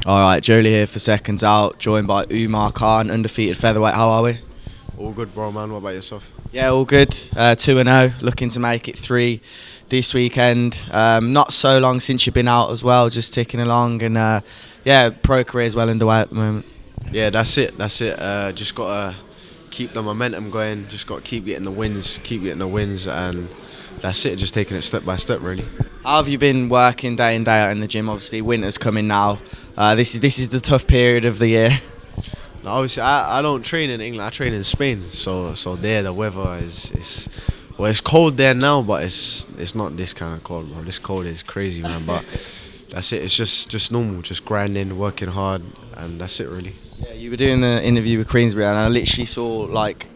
All right, Joe Leigh here for Seconds Out, joined by Umar Khan, undefeated featherweight. How are we? All good, bro, man. What about yourself? Yeah, all good. 2-0, looking to make it 3 this weekend. Not so long since you've been out as well, just ticking along, and pro career is well underway at the moment. Yeah, that's it. Just gotta keep the momentum going. Just gotta keep getting the wins, and that's it. Just taking it step by step, really. How have you been working day in, day out in the gym? Obviously, winter's coming now. This is the tough period of the year. Now, obviously, I don't train in England. I train in Spain. So there the weather is it's cold there now, but it's not this kind of cold, bro. This cold is crazy, man. But that's it. It's just normal, just grinding, working hard, and that's it, really. Yeah, you were doing the interview with Queensbury, and I literally saw,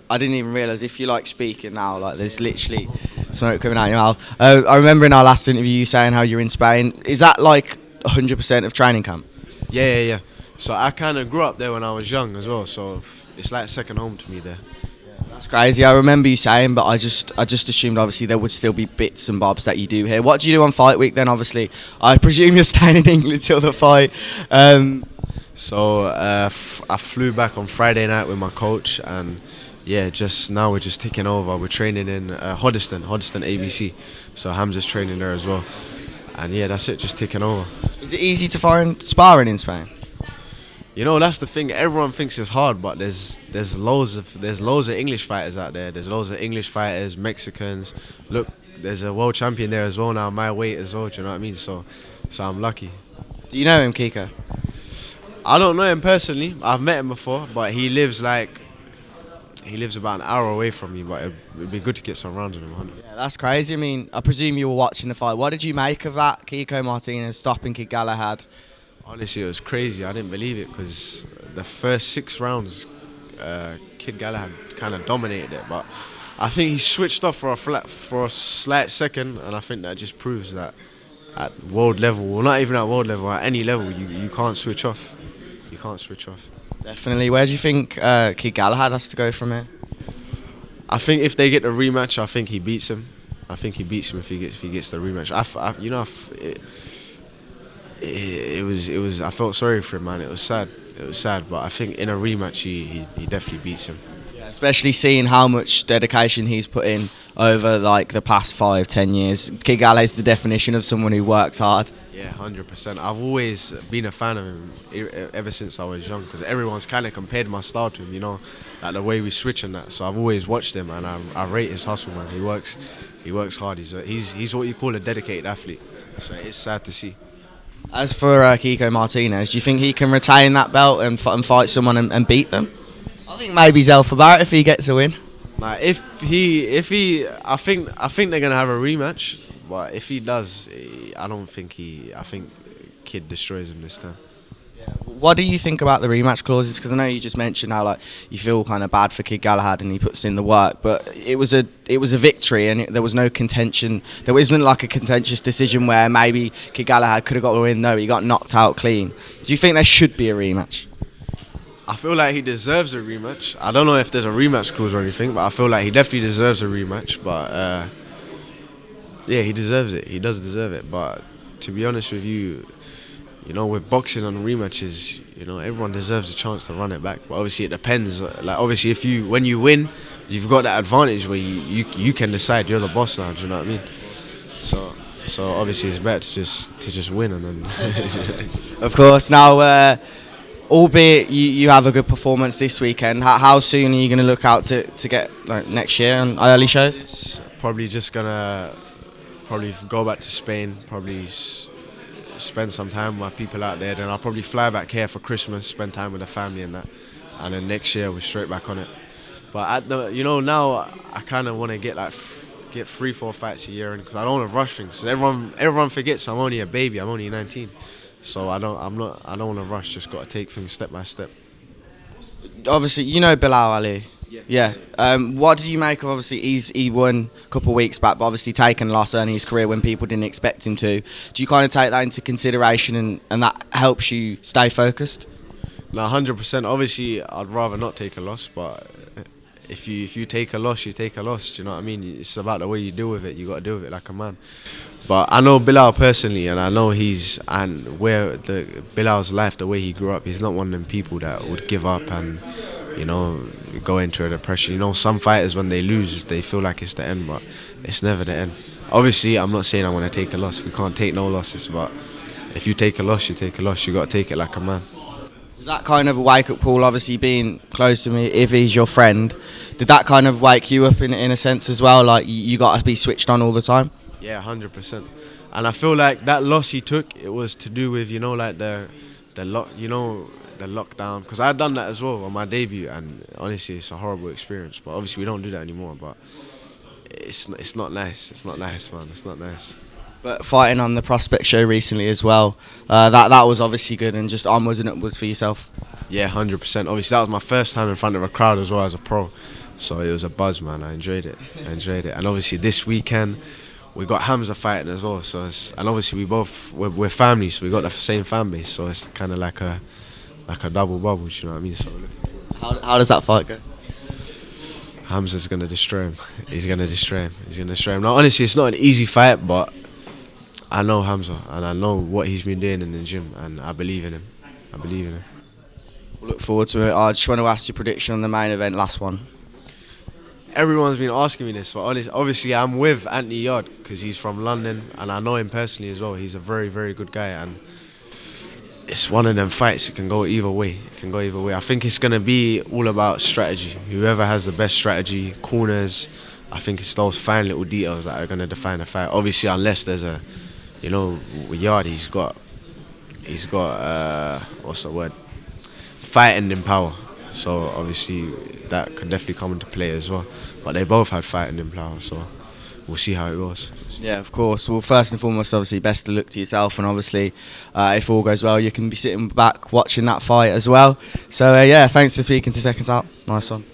I didn't even realise, if you speaking now, there's literally smoke coming out your mouth. I remember in our last interview you saying how you're in Spain. Is that 100% of training camp? Yeah. So I kind of grew up there when I was young as well, so it's like second home to me there. Yeah, that's crazy. I remember you saying, but I just assumed obviously there would still be bits and bobs that you do here. What do you do on fight week then? Obviously, I presume you're staying in England till the fight. So I flew back on Friday night with my coach, and now we're just taking over. We're training in Hoddesdon ABC. So Hamza's training there as well, and that's it. Just taking over. Is it easy to find sparring in Spain? You know, that's the thing. Everyone thinks it's hard, but there's loads of English fighters out there. There's loads of English fighters, Mexicans. Look, there's a world champion there as well now, my weight as well. Do you know what I mean? So I'm lucky. Do you know him, Kiko? I don't know him personally. I've met him before, but he lives about an hour away from me. But it'd be good to get some rounds with him. Yeah, that's crazy. I mean, I presume you were watching the fight. What did you make of that? Kiko Martinez stopping Kid Galahad. Honestly, it was crazy. I didn't believe it because the first 6 rounds, Kid Galahad kind of dominated it. But I think he switched off for a slight second, and I think that just proves that at world level, well, not even at world level, at any level, you can't switch off. You can't switch off. Definitely. Where do you think Kid Galahad has to go from here? I think if they get the rematch, I think he beats him. I think he beats him if he gets the rematch. It was. I felt sorry for him, man. It was sad, but I think in a rematch he definitely beats him. Yeah, especially seeing how much dedication he's put in over the past 5-10 years. Kid Galahad is the definition of someone who works hard. Yeah, 100%. I've always been a fan of him ever since I was young, because everyone's kind of compared my style to him, the way we switch and that. So I've always watched him, and I rate his hustle, man. He works hard. He's what you call a dedicated athlete. So it's sad to see. As for Kiko Martinez, do you think he can retain that belt and fight someone and beat them? I think maybe Zelfa Barrett if he gets a win. I think they're gonna have a rematch, but if he does, I think Kid destroys him this time. Yeah. What do you think about the rematch clauses? Because I know you just mentioned how you feel kind of bad for Kid Galahad and he puts in the work, but it was a victory and there was no contention. There wasn't a contentious decision where maybe Kid Galahad could have got a win. No, he got knocked out clean. Do you think there should be a rematch? I feel like he deserves a rematch. I don't know if there's a rematch clause or anything, but I feel like he definitely deserves a rematch. But he deserves it. He does deserve it. But to be honest with you, with boxing and rematches, everyone deserves a chance to run it back. But obviously it depends. Obviously when you win, you've got that advantage where you can decide you're the boss now. Do you know what I mean? So obviously it's better to just win and then. Of course. Now, albeit you have a good performance this weekend, how soon are you going to look out to get next year on early shows? It's probably just gonna go back to Spain. Probably spend some time with my people out there. Then I'll probably fly back here for Christmas, spend time with the family and that. And then next year we're straight back on it. But now I kind of want to get 3-4 fights a year, because I don't want to rush things. Everyone forgets I'm only a baby. I'm only 19. So I don't want to rush. Just got to take things step by step. Obviously, Bilal Ali. Yeah. What did you make of? Obviously, he won a couple of weeks back, but obviously taken a loss early in his career when people didn't expect him to. Do you kind of take that into consideration, and that helps you stay focused? No, 100%. Obviously, I'd rather not take a loss, but if you take a loss, you take a loss. Do you know what I mean? It's about the way you deal with it. You got to deal with it like a man. But I know Bilal personally, and I know where Bilal's life, the way he grew up, he's not one of them people that would give up and, you know, go into a depression. You know, some fighters, when they lose, they feel like it's the end, but it's never the end. Obviously, I'm not saying I want to take a loss. We can't take no losses, but if you take a loss, you take a loss. You got to take it like a man. Was that kind of a wake-up call, obviously being close to me, if he's your friend, did that kind of wake you up in a sense as well, like you got to be switched on all the time? Yeah, 100%. And I feel like that loss he took, it was to do with, you know, like the lockdown, because I had done that as well on my debut, and honestly it's a horrible experience, but obviously we don't do that anymore, but it's not nice. It's not nice, man. It's not nice. But fighting on the Prospect show recently as well, that was obviously good and just onwards and upwards for yourself. Yeah, 100%. Obviously, that was my first time in front of a crowd as well as a pro, so it was a buzz, man. I enjoyed it. And obviously this weekend we got Hamza fighting as well. So and obviously we're family, so we got the same fan base. So it's kind of like a double bubble. You know what I mean? So how does that fight go? Hamza's gonna destroy him. He's gonna destroy him. Now, honestly, it's not an easy fight, but I know Hamza, and I know what he's been doing in the gym, and I believe in him. We'll look forward to it. I just want to ask your prediction on the main event, last one. Everyone's been asking me this, but obviously I'm with Anthony Yard because he's from London, and I know him personally as well. He's a very, very good guy, and it's one of them fights. It can go either way. I think it's going to be all about strategy. Whoever has the best strategy, corners, I think it's those fine little details that are going to define the fight. Obviously, unless there's a, you know, with Yard, he's got what's the word? Fighting in power. So obviously that could definitely come into play as well. But they both had fighting in power, so we'll see how it goes. Yeah, of course. Well, first and foremost, obviously, best of luck to yourself, and obviously, if all goes well, you can be sitting back watching that fight as well. So yeah, thanks for speaking to Seconds Out. Nice one.